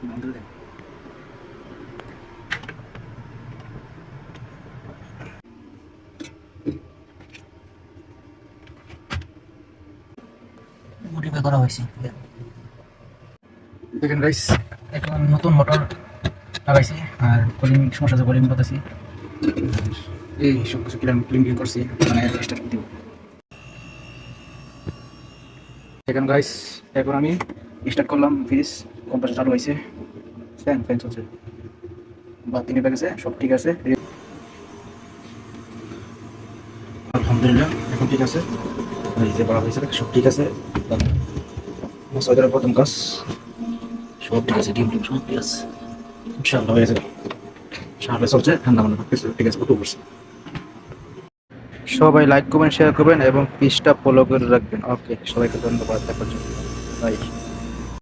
Modify করা হয়েছে। দেখেন গাইস, এখন নতুন মোটর লাগাইছি আর কলিং সমস্যা আছে, কলিং করতেছি। এই সব কিছু ক্লিন করছি, মানে স্টার্ট দিব। দেখেন গাইস, এখন আমি স্টার্ট করলাম, ফ্রিজ কম্প্রেসার চালু হয়েছে, ফ্যান চলছে, বাতি নিভে গেছে, সব ঠিক আছে। আলহামদুলিল্লাহ এখন ঠিক আছে, এই যে বলা হয়েছে সব ঠিক আছে। মশলার প্রথম কাজ সব ঠিক আছে, ডিম সব ঠিক আছে, ইনশাআল্লাহ হয়ে যাবে। সামনে চলছে, ঠান্ডা মানে ঠিক আছে, কত করছে। সবাই লাইক করবেন, শেয়ার করবেন এবং পেজটা ফলো করে রাখবেন। ওকে, সবাইকে ধন্যবাদ দেখার জন্য। বাই।